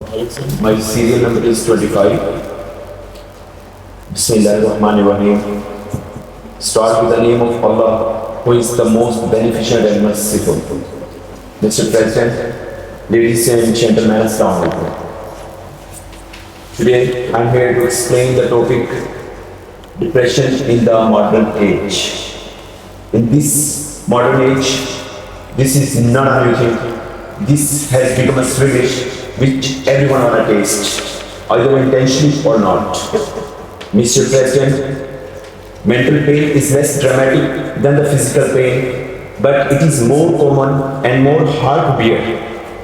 My serial number is 25. Bismillahirrahmanirrahim. Start with the name of Allah, who is the most beneficent and merciful. Mr. President, ladies and gentlemen, Assalamu alaikum. Today, I am here to explain the topic depression in the modern age. In this modern age, this is not a new thing. This has become a swedish which everyone ought to taste, either intentionally or not. Mr. President, mental pain is less dramatic than the physical pain, but it is more common and more hard to bear.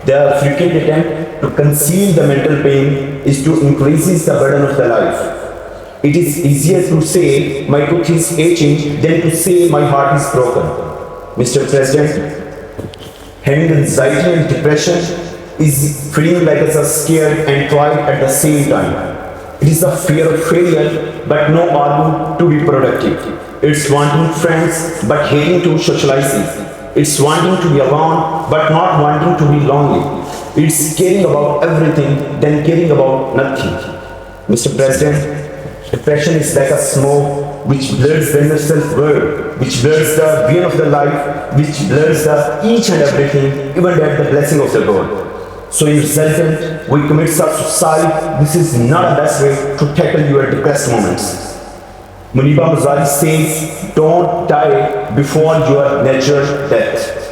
The frequent attempt to conceal the mental pain is to increase the burden of the life. It is easier to say my tooth is aching than to say my heart is broken. Mr. President, having anxiety and depression is feeling like it's a scared and tried at the same time. It is a fear of failure, but no ardor to be productive. It's wanting friends, but hating to socializing. It's wanting to be alone, but not wanting to be lonely. It's caring about everything, then caring about nothing. Mr. President, depression is like a smoke which blurs the inner self-world, which blurs the vein of the life, which blurs the each and everything, even that the blessing of the God. So in resultant, we commit suicide. This is not a best way to tackle your depressed moments. Muniba Muzari says, don't die before your natural death.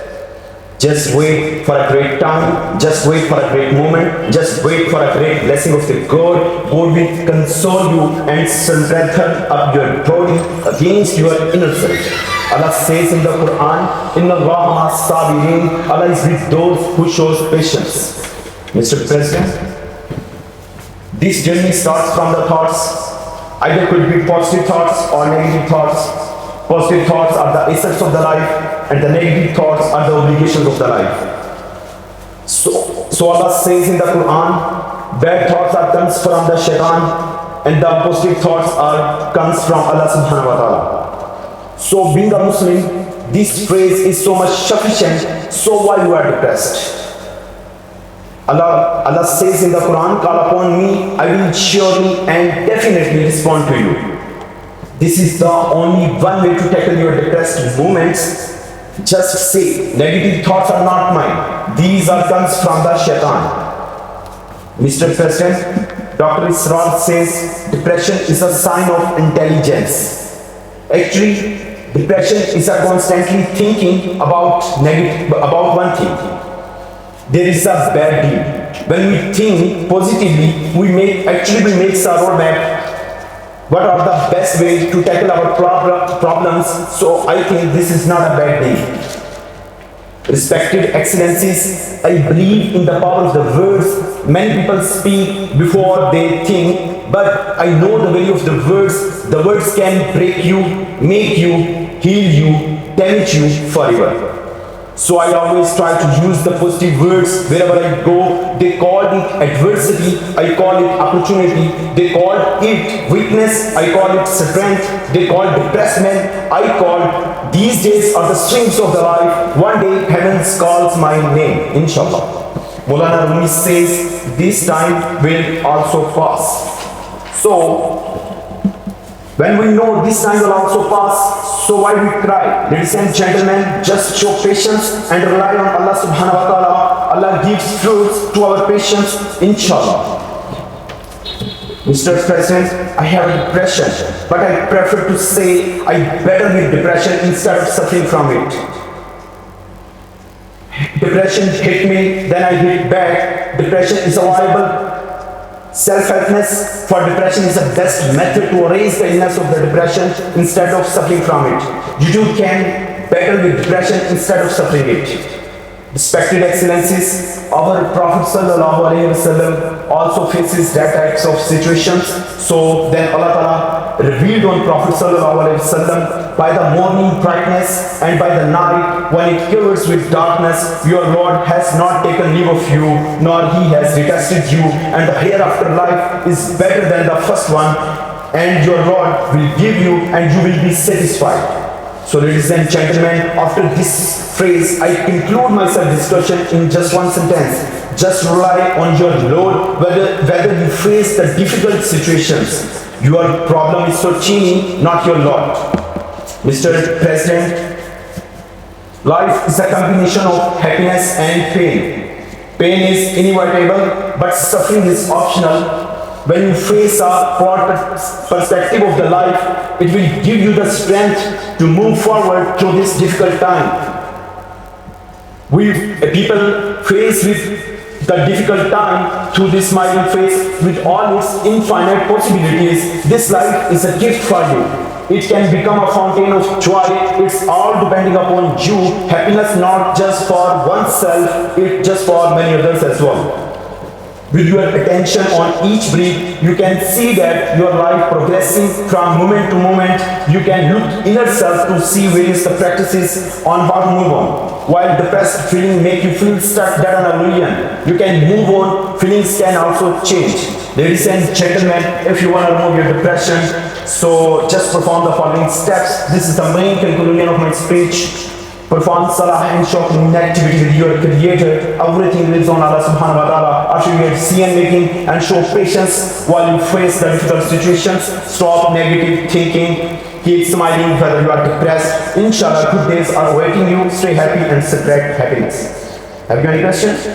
Just wait for a great time, just wait for a great moment, just wait for a great blessing of the God. God will console you and strengthen up your body against your inner self. Allah says in the Quran, Inna Allah sabirin, Allah is with those who shows patience. Mr. President, this journey starts from the thoughts. Either could be positive thoughts or negative thoughts. Positive thoughts are the essence of the life, and the negative thoughts are the obligations of the life. So Allah says in the Quran, bad thoughts are comes from the shaitan, and the positive thoughts comes from Allah subhanahu wa ta'ala. So being a Muslim, this phrase is so much sufficient. So why you are depressed? Allah says in the Quran, call upon me, I will surely and definitely respond to you. This is the only one way to tackle your depressed moments. Just say, negative thoughts are not mine. These are comes from the shaitan. Mr. President, Dr. Israr says, depression is a sign of intelligence. Actually, depression is a constantly thinking about one thing. There is a bad deed. When we think positively, we make a roadmap. What are the best ways to tackle our problems? So I think this is not a bad deed. Respected Excellencies, I believe in the power of the words. Many people speak before they think, but I know the value of the words. The words can break you, make you, heal you, damage you forever. So I always try to use the positive words wherever I go. They call it adversity, I call it opportunity. They call it weakness, I call it strength. They call depressment, I call these days are the streams of the life. One day heaven calls my name, inshallah. Maulana Rumi says this time will also pass. So when we know this time will also pass, so why we cry? Ladies and gentlemen, just show patience and rely on Allah subhanahu wa ta'ala. Allah gives fruits to our patience, inshallah. Mr. President, I have depression, but I prefer to say I better with depression instead of suffering from it. Depression hit me, then I hit back. Depression is avoidable. Self-helpness for depression is the best method to erase the illness of the depression instead of suffering from it. You too can battle with depression instead of suffering it. Respected Excellencies, our Prophet ﷺ also faces that types of situations. So then Allah Ta'ala revealed on Prophet ﷺ, by the morning brightness and by the night when it covers with darkness, your Lord has not taken leave of you, nor he has detested you, and the hereafter life is better than the first one, and your Lord will give you and you will be satisfied. So ladies and gentlemen, after this phrase, I conclude my discussion in just one sentence. Just rely on your Lord whether you face the difficult situations. Your problem is so teeny, not your Lord. Mr. President, life is a combination of happiness and pain. Pain is inevitable, but suffering is optional. When you face a broad perspective of the life, it will give you the strength to move forward through this difficult time. We people face with the difficult time through this smiling face with all its infinite possibilities. This life is a gift for you. It can become a fountain of joy. It's all depending upon you. Happiness not just for oneself, it's just for many others as well. With your attention on each breath, you can see that your life progressing from moment to moment. You can look inner self to see various practices on how to move on. While depressed feeling make you feel stuck dead on a million, you can move on. Feelings can also change. Ladies and gentlemen, if you want to remove your depression, so just perform the following steps. This is the main conclusion of my speech. Perform salah and show connectivity with your creator. Everything lives on Allah subhanahu wa ta'ala. After you get decision making and show patience while you face the difficult situations. Stop negative thinking. Keep smiling whether you are depressed. Inshallah, good days are awaiting you. Stay happy and spread happiness. Have you any questions?